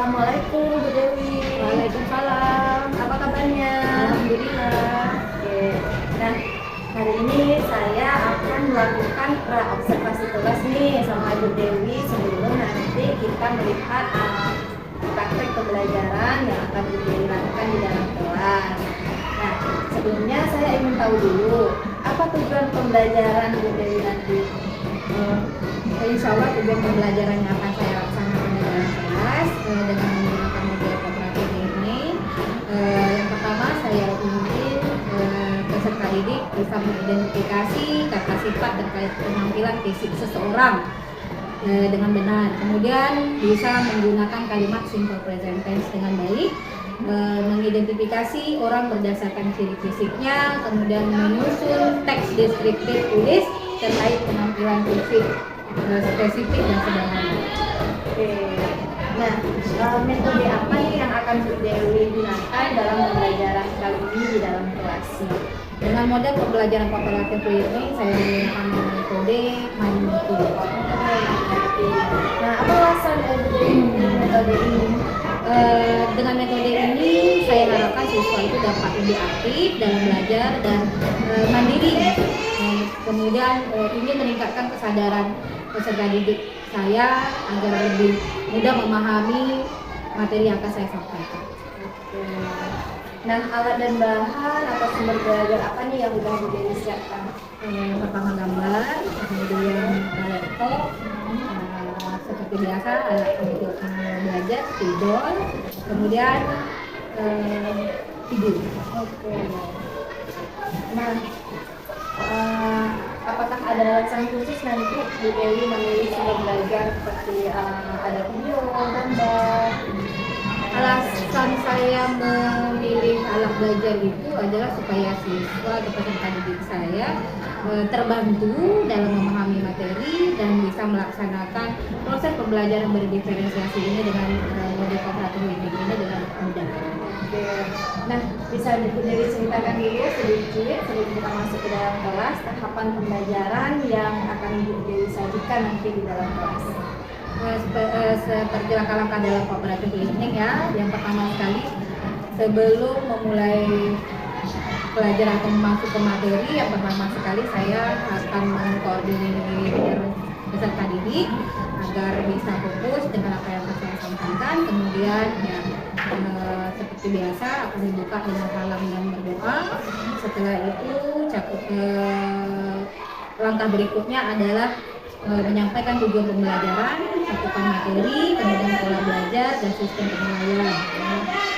Assalamualaikum Bu Dewi. Waalaikumsalam. Apa kabarnya? Alhamdulillah. Oke. Nah, hari ini saya akan melakukan observasi kelas nih sama Bu Dewi sebelum nanti kita melihat praktek pembelajaran yang akan Bu Dewi lakukan di dalam kelas. Nah, sebelumnya saya ingin tahu dulu apa tujuan pembelajaran Bu Dewi nanti. Insya Allah tujuan pembelajaran yang akan saya laksanakan di dalam kelas dengan menggunakan model kooperatif ini, yang pertama saya ingin peserta didik bisa mengidentifikasi kata sifat terkait penampilan fisik seseorang dengan benar, kemudian bisa menggunakan kalimat simple present tense dengan baik, mengidentifikasi orang berdasarkan ciri fisiknya, kemudian menyusun teks deskriptif tulis terkait penampilan fisik spesifik dan sederhana. Oke. Nah, metode apa nih yang akan Bu Dewi gunakan dalam pembelajaran kali ini di dalam kelas? Dengan model pembelajaran kooperatif ini saya menggunakan metode Mindful. Nah, apa alasan Bu Dewi memilih metode ini? Dengan metode ini saya harapkan siswa itu dapat lebih aktif dalam belajar dan mandiri. Kemudian ini meningkatkan kesadaran peserta didik saya agar lebih mudah memahami materi yang akan saya sampaikan. Oke. Nah, alat dan bahan atau sumber belajar apa nih yang sudah Bu Dewi siapkan? Pertama gambar, kemudian laptop, seperti biasa alat untuk belajar, spidol, kemudian video. Oke. Nah, apakah ada alasan khusus nanti Bu Dewi memilih sumber belajar seperti ada video, gambar? Alasan saya memilih alat belajar itu adalah supaya siswa atau peserta didik saya terbantu dalam memahami materi dan bisa melaksanakan proses pembelajaran berdiferensiasi ini dengan model kooperatif ini dengan mudah. Oke. Nah, bisa Bu Dewi ceritakan dulu sedikit sebelum kita masuk ke dalam kelas tahapan pembelajaran yang akan Bu Dewi sajikan nanti di dalam kelas. Seperti langkah-langkah dalam kooperatif learning ya. Yang pertama sekali, sebelum memulai pelajaran atau masuk ke materi, yang pertama sekali saya akan mengkoordinir peserta didik agar bisa fokus dengan apa yang saya sampaikan. Kemudian ya, seperti biasa akan dibuka dengan salam dan berdoa. Setelah itu langkah berikutnya adalah menyampaikan tujuan pembelajaran, cakupan materi, kemudian pola belajar dan sistem penilaian.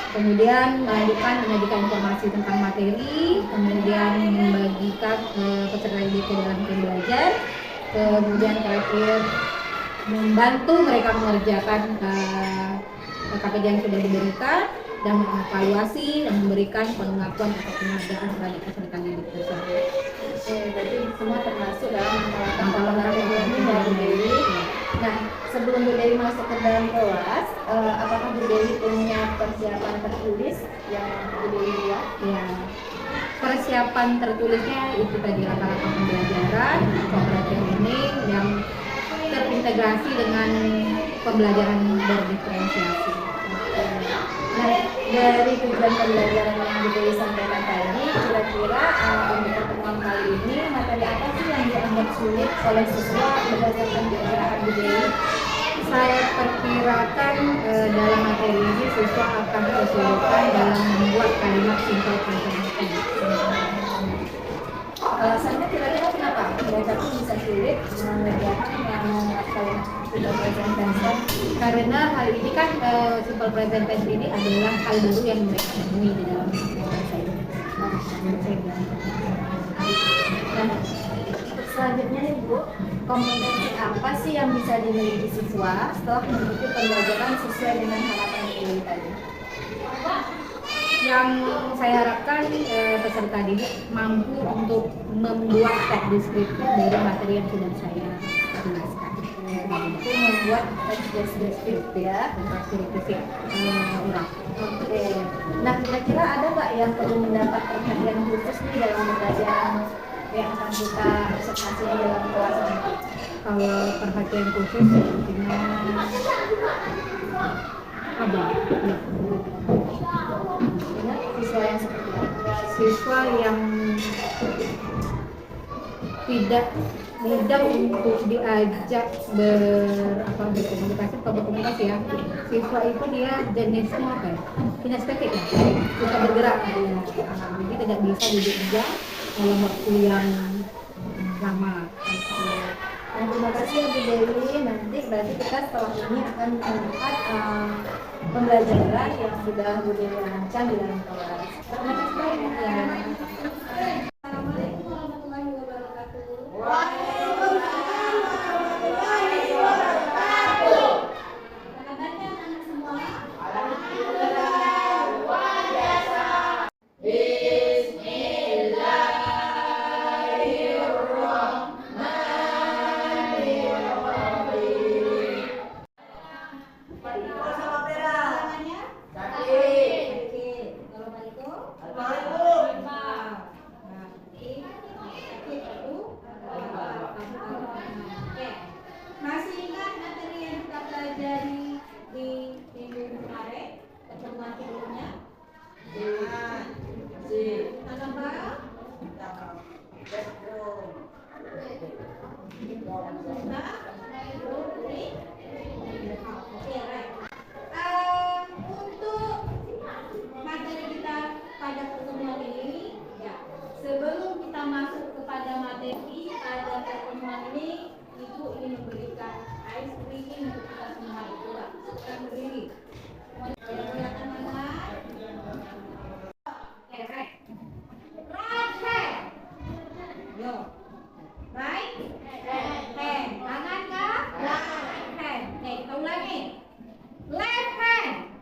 Kemudian menyajikan informasi tentang materi, kemudian membagikan peserta didik ke dalam tim belajar, kemudian terakhir membantu mereka mengerjakan KPJ yang sudah diberikan dan mengevaluasi dan memberikan pengakuan atau penghargaan terhadap peserta didik tersebut. Oke, berarti semua termasuk dalam langkah-langkah ini dari Bu Dewi. Nah, sebelum Bu Dewi masuk ke dalam kelas, apakah Bu Dewi punya persiapan tertulis yang Bu Dewi buat? Ya, persiapan tertulisnya itu tadi langkah-langkah pembelajaran kooperatif ini yang terintegrasi dengan pembelajaran berdiferensiasi. Nah, dari tujuan pembelajaran yang Bu Dewi sampaikan tadi, kira-kira untuk pertemuan kali ini materi apa sih yang dianggap sulit oleh siswa berdasarkan perkiraan Bu Dewi? Saya perkirakan dalam materi ini siswa akan kesulitan dalam membuat kalimat simple present tense. Alasannya kira-kira kenapa mereka tuh bisa sulit mengerjakan yang kalimat simple present tense? Karena hal ini kan simple present tense ini adalah hal baru yang mereka temui di dalam bahasa Indonesia. Nah, selanjutnya nih Bu, kompetensi apa sih yang bisa dimiliki siswa setelah mengikuti pembelajaran sesuai dengan harapan Bu Dewi tadi? Yang saya harapkan peserta didik mampu untuk membuat teks deskriptif dari materi yang sudah saya jelaskan. Itu membuat teks deskriptif ya. Deskriptif orang. Oke. Nah, kira-kira ada nggak yang perlu mendapat perhatian khusus nih dalam pembelajaran yang akan kita observasi di dalam kelas nanti? Kalau perhatian khusus sepertinya Ada. Siswa yang seperti apa? Siswa yang tidak mudah untuk diajak berkomunikasi atau berkomunikasi ya. Siswa itu dia jenisnya apa ya? Kinestetik ya, suka bergerak dia. Jadi tidak bisa duduk diam dalam waktu yang lama. Nah, terima kasih Bu Dewi. Nanti berarti kita setelah ini akan melihat pembelajaran yang sudah Bu Dewi rancang di dalam kelas. Terima kasih banyak ya. Assalamualaikum warahmatullahi wabarakatuh. Kabarnya anak semua? Masih ingat materi yang kita pelajari di minggu kemarin, pertemuan sebelumnya? Apa? Untuk materi kita pada pertemuan ini, ya, sebelum kita masuk kepada materi pada pertemuan ini, Ibu ingin memberikan ice cream untuk kita semua. Coba, kita berdiri. Kelihatan mana? Right hand. Yo. Right hand. Kanan kah? Right hand. Kita ulangi. Left hand.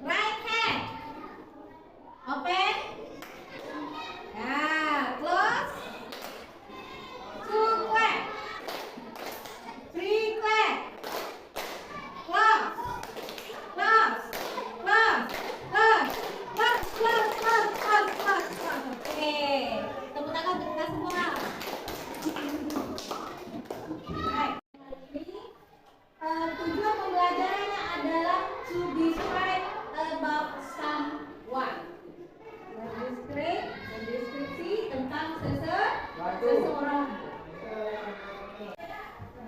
Right hand. Open. Nah, close. Two clap. Three clap. Close. Close. Close. Close. Close. Close. Close. Close. Close. Close. Oke. Tepuk tangan untuk kita semua. Baik. Tujuan pembelajarannya adalah to describe about someone. Deskripsi tentang seseorang.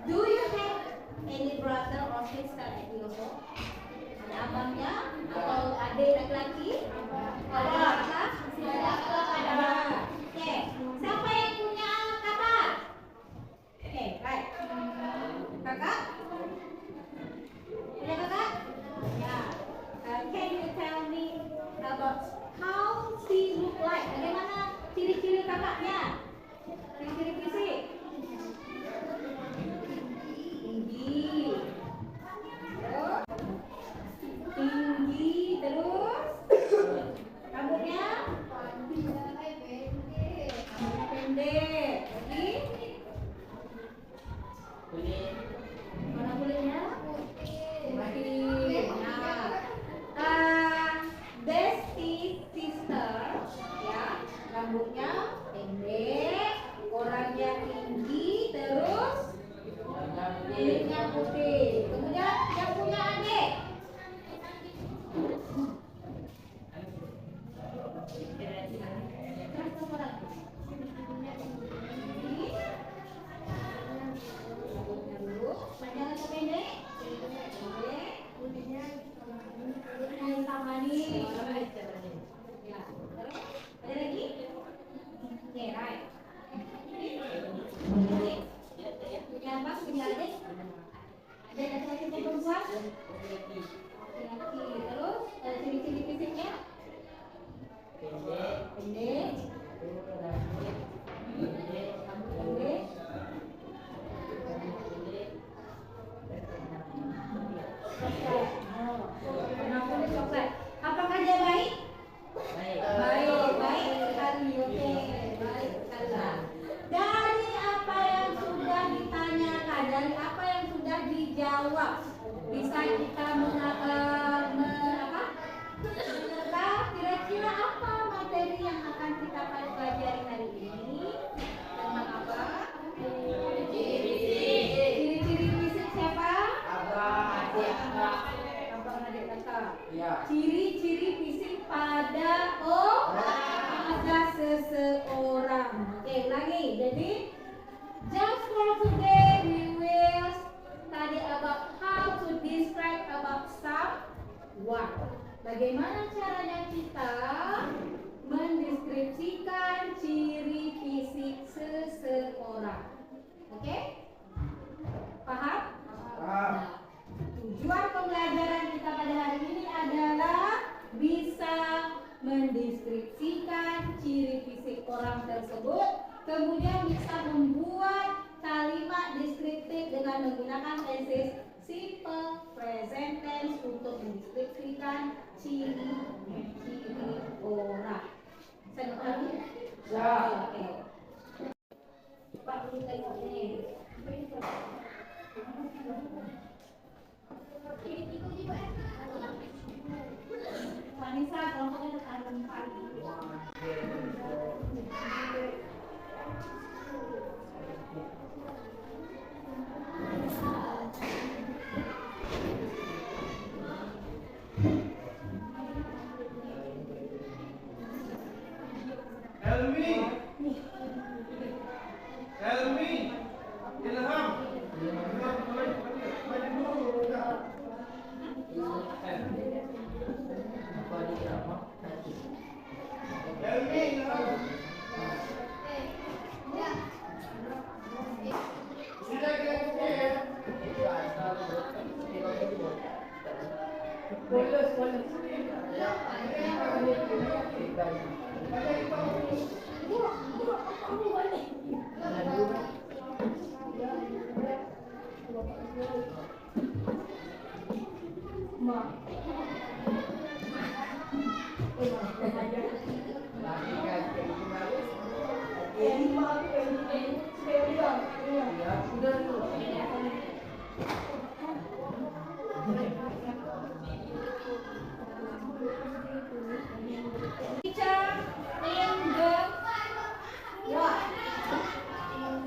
Do you have any brother or sister at your home? Ada abangnya atau adik laki-laki? Ada kakak? Ada. Oke. Siapa yang punya kakak? Oke, right. Kakak? Punya kakak? Ya. Can you tell me about how she look like? Bagaimana ciri-ciri kakaknya? Ciri-ciri fisik? Tinggi. Tinggi terus. Rambutnya? Pendek. Lagi? Mana kulitnya? Putih. Nah, Besti sister, ya, rambutnya pendek, orangnya tinggi, terus kulitnya putih. Kemudian yang punya adik. Panjang atau pendek? Pendek, putihnya yang sama nih. Ya, terus ada lagi? Oke, right. Punya apa? Punya adik? Ada laki-laki atau perempuan? Laki-laki. Terus ciri-ciri fisiknya? Pendek. Pendek. Pendek. Coklat. Apakah dia baik? Baik. Baik sekali. Oke, baik sekali. Dari apa yang sudah ditanyakan, dari apa yang sudah dijawab, bisa kita mengatakan Kemudian bisa membuat kalimat deskriptif dengan menggunakan tenses simple present tense untuk mendeskripsikan ciri orang. Saya tahu? Ya. Oke. Pak, ini tengok nih. Vanessa, kelompoknya tetap 4. Helmi, Ilham,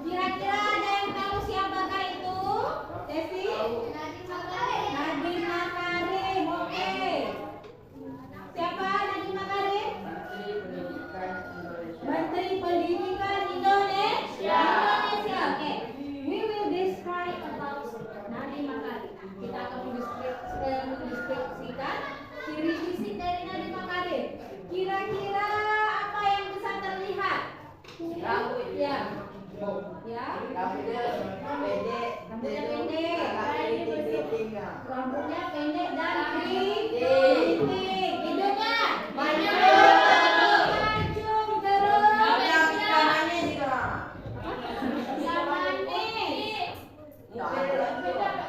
Kira-kira ada yang tahu siapakah itu? Desi? Nadiem Makarim. Oke. Siapa Nadiem Makarim? Menteri Pendidikan Indonesia. Oke. We will describe about Nadiem Makarim. Kita akan mendeskripsikan ciri fisik dari Nadiem Makarim. Kira-kira apa yang bisa terlihat? Ya. Ya. Rambutnya pendek. Rambutnya pendek dan keriting. Hidungnya mancung terus.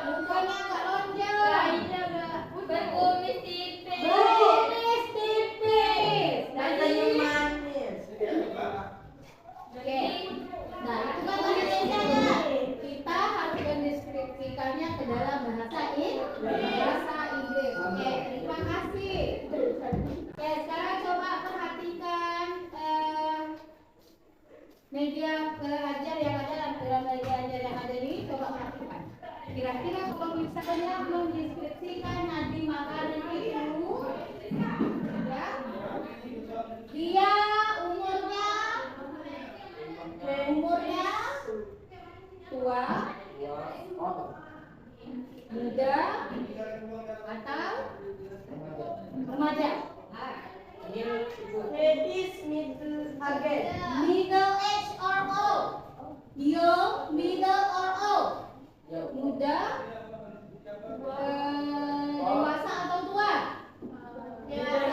Mukanya agak lonjong. Berkumis tipis. Dan senyum manis. Oke. Nah, itu kan bahasanya. Kita harus mendeskripsikannya ke dalam bahasa Inggris. Oke, terima kasih. Oke, sekarang coba perhatikan media belajar yang ada dalam media belajar yang ada ini. Coba perhatikan. Kira-kira kalau misalnya mendeskripsikan Nadiem Makarim itu, ya, dia umurnya tua, muda, atau remaja. Middle age or old? Young, middle or old? Muda, dewasa atau tua? Middle.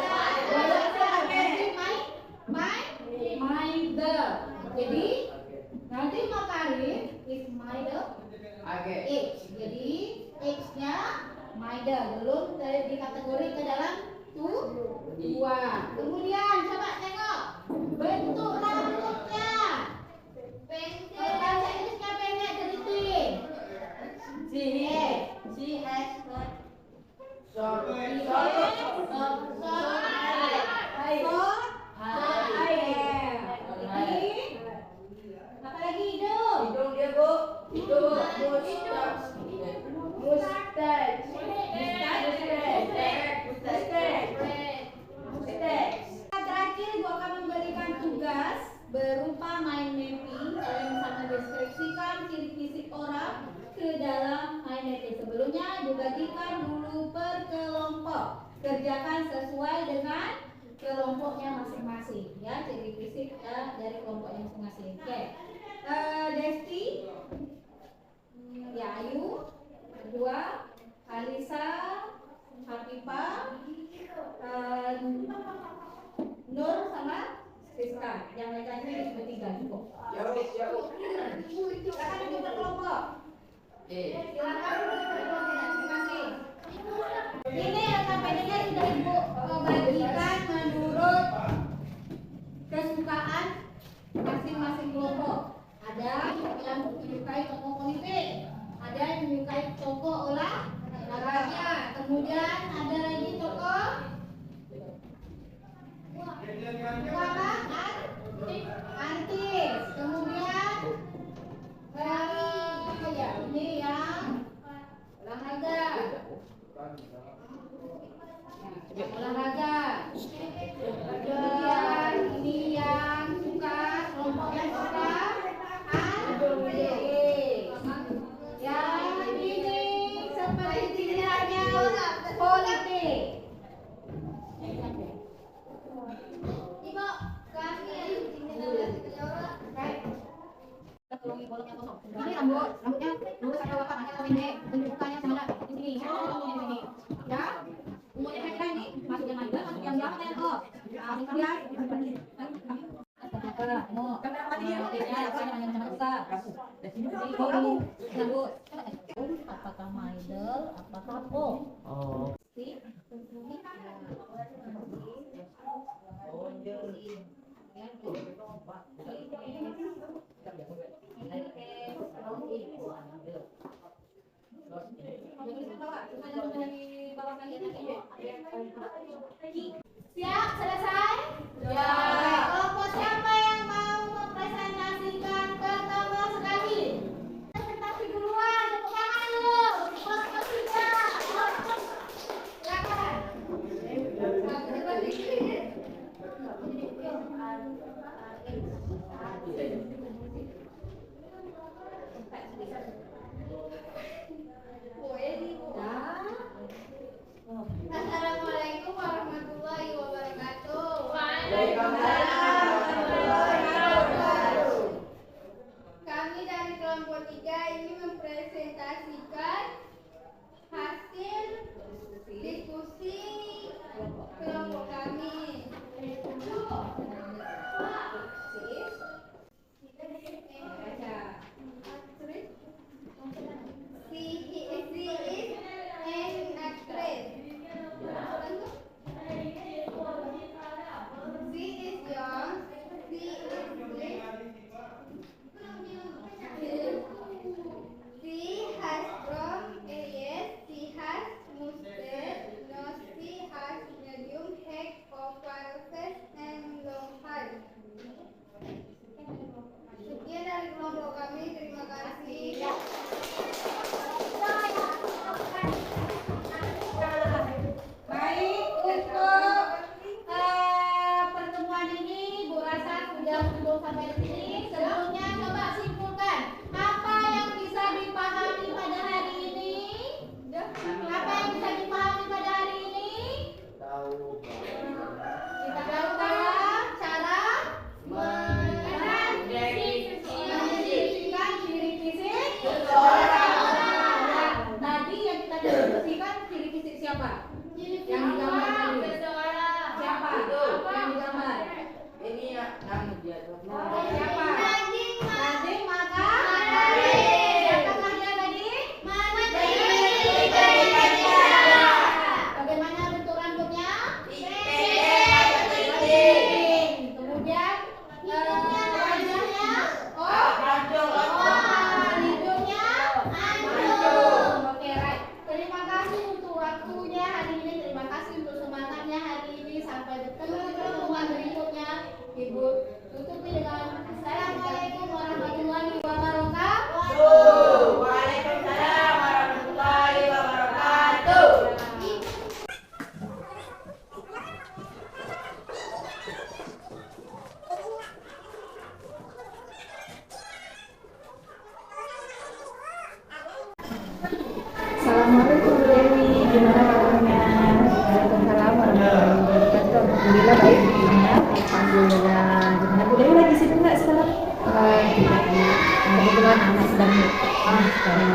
Jadi Nadiem Makarim is middle age. Jadi age-nya middle, belum di kategori ke dalam tua. Kemudian coba tengok bentuk rambutnya. Pendek. Bahasa Inggrisnya pendek keriting. She has apa lagi hidung? Hidung dia, Bu. Hidung. Terakhir gua akan memberikan tugas berupa mind mapping. Kalian bisa mendeskripsikan ciri fisik orang ke dalam mind mapping. Sebelumnya dibagikan dulu per kelompok. Kerjakan sesuai dengan kelompoknya masing-masing, ya, ciri fisik dari kelompoknya masing-masing. Oke. Desti, ya, Ayu, kedua, Alisa, Hafifah, Nur sama Siska. Yang lain-lainnya bertiga cukup. yang menyukai tokoh politik, ada yang menyukai tokoh olahraga, kemudian ada lagi tokoh apa? Artis, kemudian ya ini yang olahraga. Olahraga. Kemudian ini yang suka, kelompok yang suka yang ini seperti tidaknya politik. Ibu, kami ini rambutnya lurus atau apa? Atau pendek? Bentukannya sama ini. Ya. Umurnya kayak ini, masuk yang mana? Masuk yang berapa kan? Oh, apakah Maidel, apakah Po? Oh. Siap, selesai? Ya. Kelompok siapa yang mau mempresentasikan pertama sekali? Presentasi duluan, tepuk tangan dulu. Kelompok tiga. Silakan. Assalamualaikum warahmatullahi wabarakatuh. Waalaikumsalam warahmatullahi wabarakatuh. Kami dari kelompok 3 ini mempresentasikan hasil diskusi kelompok kami. Sekian dari kelompok kami, terima kasih. Baik, untuk pertemuan ini Bu Rasa sudah cukup sampai di sini. Sebelumnya coba simpulkan apa yang bisa dipahami pada hari ini? Apa yang bisa dipahami pada hari ini? Kita tahu cara mendefinisikan ciri fisik seseorang. Tadi yang kita diskusikan ciri fisik siapa? Yang digambar tadi. Siapa? Yang digambar. Ini ya, nama dia. Siapa? Nading maka siapakah dia tadi? Bagaimana bentuk rambutnya? Kemudian wajahnya? Hidungnya? Oke, right. Terima kasih untuk waktunya hari ini. Terima kasih untuk semangatnya hari ini. Sampai bertemu di pertemuan berikutnya. Ibu tutupi dengan Assalamualaikum warahmatullahi wabarakatuh. Waalaikumsalam warahmatullahi wabarakatuh. Assalamualaikum Bu Dewi, gimana kabarnya? Waalaikumsalam warahmatullahi wabarakatuh. Alhamdulillah baik. Alhamdulillah. Gimana Bu Dewi, lagi sibuk nggak sekarang? Tidak. Kebetulan anak sedang sekarang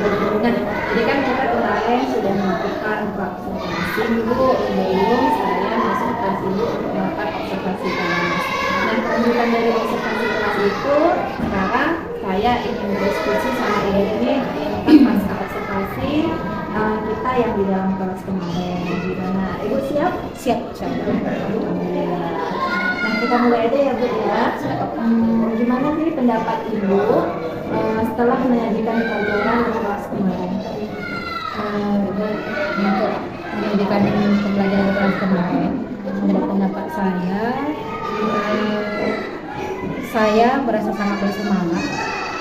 berhubungan. Jadi kan kita kemarin sudah melakukan observasi Bu, sebelum saya masuk ke sini untuk melakukan observasi kelas. Dan kelanjutan dari observasi kelas itu, sekarang saya ingin berdiskusi sama Ibu ini tentang pasca observasi kita yang di dalam kelas kemarin. Gimana? Ibu siap? Siap. Alhamdulillah. Nah, kita mulai aja ya Bu ya. Gimana sih pendapat Ibu setelah menyajikan pelajaran di kelas kemarin? Untuk menjadikan pembelajaran kelas kemarin, menurut pendapat saya merasa sangat bersemangat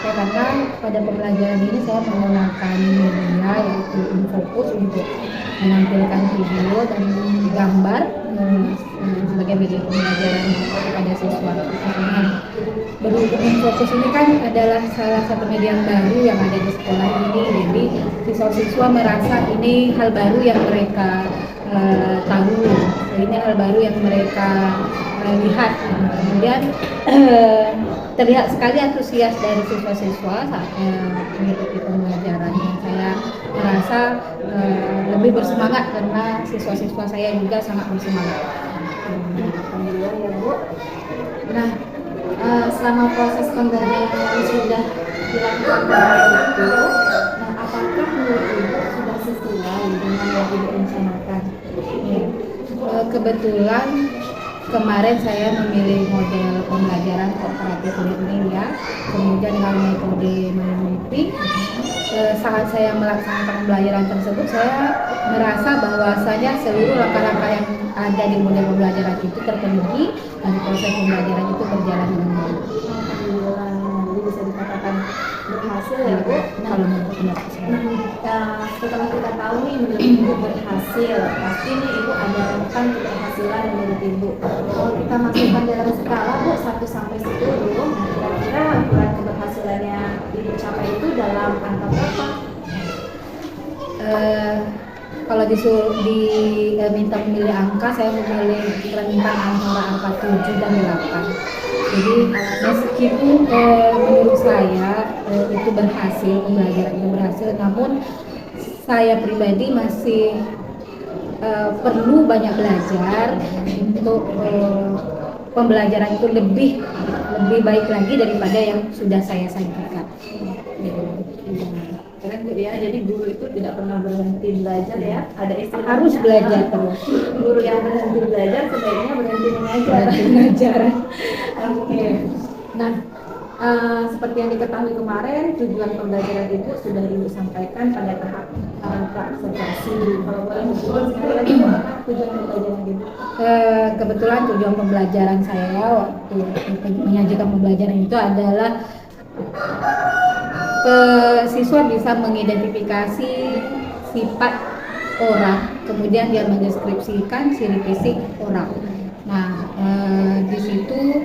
ya, karena pada pembelajaran ini saya menggunakan media yaitu InFocus untuk menampilkan video dan gambar sebagai media pembelajaran kepada siswa. Berhubung InFocus ini kan adalah salah satu media yang baru yang ada di sekolah ini, jadi siswa-siswa merasa ini hal baru yang mereka tahu, ini hal baru yang mereka lihat. Kemudian terlihat sekali antusias dari siswa-siswa saat mengikuti pembelajaran, dan saya merasa lebih bersemangat karena siswa-siswa saya juga sangat bersemangat. Alhamdulillah ya Bu. Nah, Selama proses pembelajaran yang sudah dilakukan kemarin itu, nah apakah menurut Ibu sudah sesuai dengan yang Ibu rencanakan? kebetulan kemarin saya memilih model pembelajaran kooperatif learning ya, kemudian dengan metode mind mapping. Saat saya melaksanakan pembelajaran tersebut, saya merasa bahwasanya seluruh langkah-langkah yang ada di model pembelajaran itu terpenuhi dan proses pembelajaran itu berjalan dengan baik. Alhamdulillah, jadi bisa dikatakan berhasil ya Bu. Kalau menurut pendapat saya. Setelah kita tahu nih menurut Ibu berhasil, pasti nih Ibu ada rentang keberhasilan menurut Ibu. Kalau kita masukkan dalam skala Bu 1 sampai 10, kira-kira ukuran keberhasilannya Ibu capai itu dalam angka berapa? Kalau diminta memilih angka, saya memilih rentang antara angka 7 dan 8. Jadi meskipun menurut saya itu berhasil, pembelajaran itu berhasil, namun saya pribadi masih perlu banyak belajar untuk pembelajaran itu lebih baik lagi daripada yang sudah saya sampaikan. Keren Bu ya, jadi guru itu tidak pernah berhenti belajar ya. Ada istilahnya Harus belajar terus. Guru yang berhenti belajar sebaiknya berhenti mengajar. Oke. Nah, seperti yang diketahui kemarin, tujuan pembelajaran Ibu sudah Ibu sampaikan pada tahap praobservasi. Kalau boleh disebut sekali lagi apa tujuan pembelajaran Ibu? Kebetulan tujuan pembelajaran saya waktu menyajikan pembelajaran itu adalah siswa bisa mengidentifikasi sifat orang, kemudian dia mendeskripsikan ciri fisik orang. Nah, di situ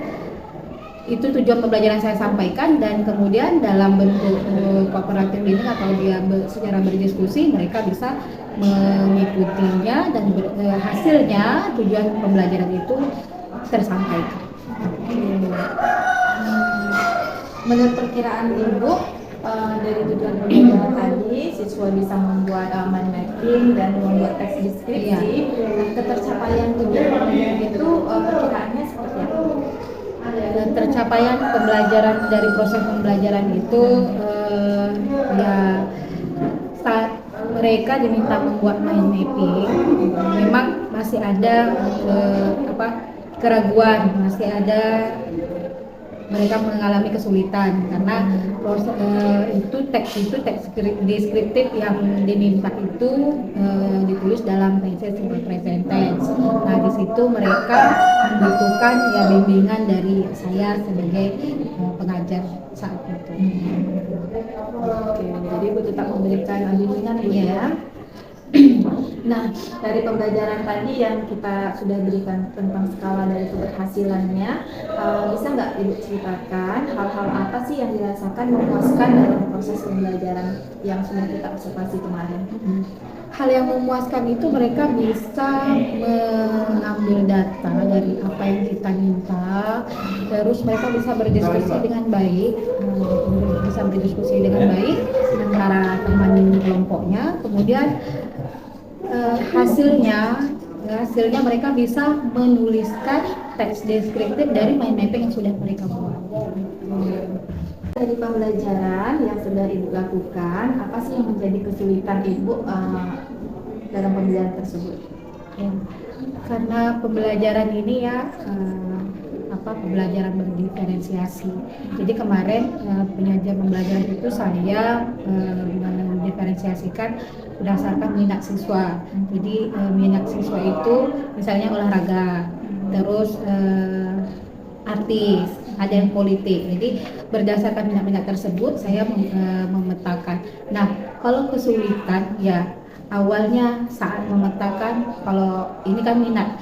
itu tujuan pembelajaran saya sampaikan, dan kemudian dalam bentuk kooperatif ini atau dia secara berdiskusi mereka bisa mengikutinya, dan hasilnya tujuan pembelajaran itu tersampaikan. Menurut perkiraan Ibu, dari tujuan pembelajaran tadi, siswa bisa membuat mind mapping dan membuat teks deskripsi. Nah, ketercapaian tujuan pembelajaran itu perkiraannya seperti apa? Tercapaian pembelajaran dari proses pembelajaran itu ya saat mereka diminta membuat mind mapping, memang masih ada keraguan, masih ada mereka mengalami kesulitan karena proses teks deskriptif yang diminta itu ditulis dalam tense simple present tense. Nah, di situ mereka membutuhkan ya bimbingan dari saya sebagai pengajar saat itu. Oke, jadi Ibu tetap memberikan bimbingan Bu ya. Nah, dari pembelajaran tadi yang kita sudah berikan tentang skala dari keberhasilannya, bisa nggak Ibu ceritakan hal-hal apa sih yang dirasakan memuaskan dalam proses pembelajaran yang sudah kita observasi kemarin? Hal yang memuaskan itu mereka bisa mengambil data dari apa yang kita minta, terus mereka bisa berdiskusi dengan baik, antara teman kelompoknya, kemudian hasilnya mereka bisa menuliskan teks deskriptif dari mind mapping yang sudah mereka buat. Dari pembelajaran yang sudah Ibu lakukan, apa sih yang menjadi kesulitan Ibu dalam pembelajaran tersebut? Ya, karena pembelajaran ini ya pembelajaran berdiferensiasi. Jadi kemarin penyajian pembelajaran itu saya mendiferensiasikan berdasarkan minat siswa. Jadi minat siswa itu misalnya olahraga, terus artis, ada yang politik. Jadi berdasarkan minat-minat tersebut saya memetakan. Nah, kalau kesulitan ya awalnya saat memetakan, kalau ini kan minat,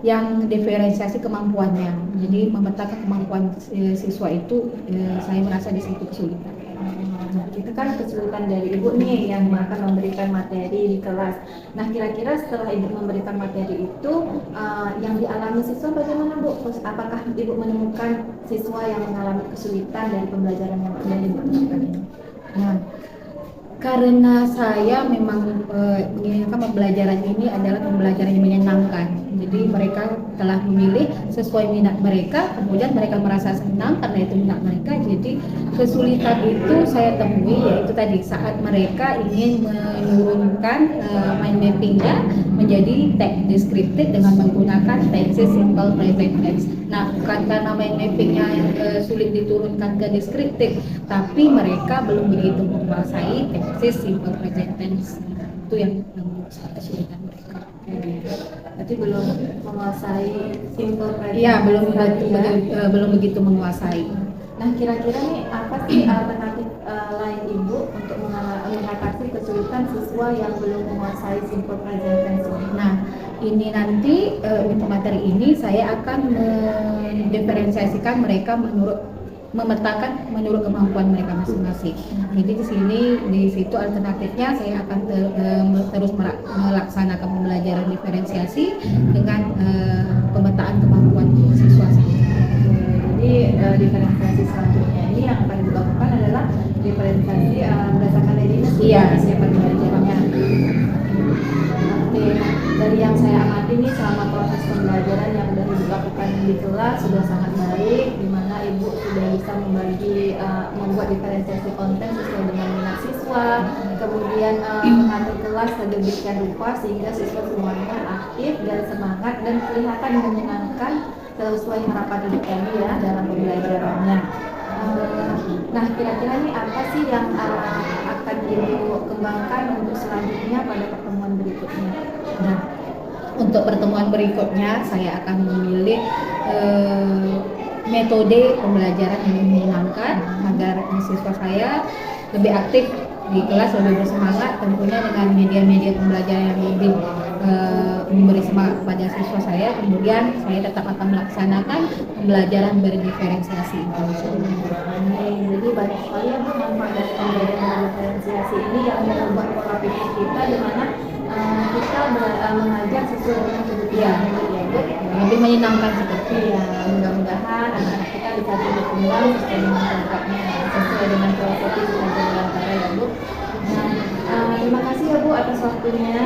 yang diferensiasi kemampuannya. Jadi memetakan kemampuan siswa itu saya merasa di situ kesulitan. Nah, itu kan kesulitan dari ibu nih yang akan memberikan materi di kelas. Nah, kira-kira setelah ibu memberikan materi itu yang dialami siswa bagaimana, Bu? Terus apakah ibu menemukan siswa yang mengalami kesulitan dari pembelajaran yang ibu lakukan ini? Nah, karena saya memang menginginkan pembelajaran ini adalah pembelajaran yang menyenangkan. Jadi mereka telah memilih sesuai minat mereka, kemudian mereka merasa senang karena itu minat mereka. Jadi kesulitan itu saya temui yaitu tadi saat mereka ingin menurunkan mind mappingnya menjadi teks deskriptif dengan menggunakan tenses simple present tense. Nah, bukan karena mind mappingnya sulit diturunkan ke deskriptif, tapi mereka belum begitu menguasai tenses simple present tense. Itu yang kesulitan mereka. Berarti belum menguasai simple present. Iya, ya? belum begitu menguasai. Nah, kira-kira nih apa sih alternatif lain ibu untuk mengatasi kesulitan siswa yang belum menguasai simple present tense ini? Nah, ini nanti untuk materi ini saya akan mendiferensiasikan mereka memetakan menurut kemampuan mereka masing-masing. Jadi di situ alternatifnya saya akan terus melaksanakan pembelajaran diferensiasi dengan pemetaan kemampuan siswa. Jadi diferensiasi selanjutnya ini yang akan dilakukan adalah diferensiasi berdasarkan readiness. Iya, siapa pembelajarannya. Oke, dari yang saya amati nih selama proses pembelajaran yang sudah ibu lakukan di kelas sudah sangat baik, di mana ibu sudah bisa membuat diferensiasi konten sesuai dengan minat siswa, kemudian mengatur kelas sedemikian rupa sehingga siswa semuanya aktif dan semangat dan kelihatan menyenangkan sesuai harapan ibu kami ya dalam pembelajarannya. Nah, kira-kira nih apa sih yang akan ibu kembangkan untuk selanjutnya pada pertemuan berikutnya? Nah, untuk pertemuan berikutnya saya akan memilih metode pembelajaran yang menyenangkan agar siswa saya lebih aktif di kelas, lebih bersemangat, tentunya dengan media-media pembelajaran yang lebih memberi semangat kepada siswa saya. Kemudian saya tetap akan melaksanakan pembelajaran berdiferensiasi itu. Jadi banyak sekali ya manfaat dari pembelajaran berdiferensiasi ini yang membuat pola pikir kita di mana kita mengajar sesuai dengan kebutuhan murid ya, Bu. Lebih menyenangkan seperti Iya, mudah-mudahan anak-anak kita bisa berkembang sesuai dengan programnya, sesuai dengan filosofi Nusantara ya, Bu. Nah, terima kasih ya Bu atas waktunya.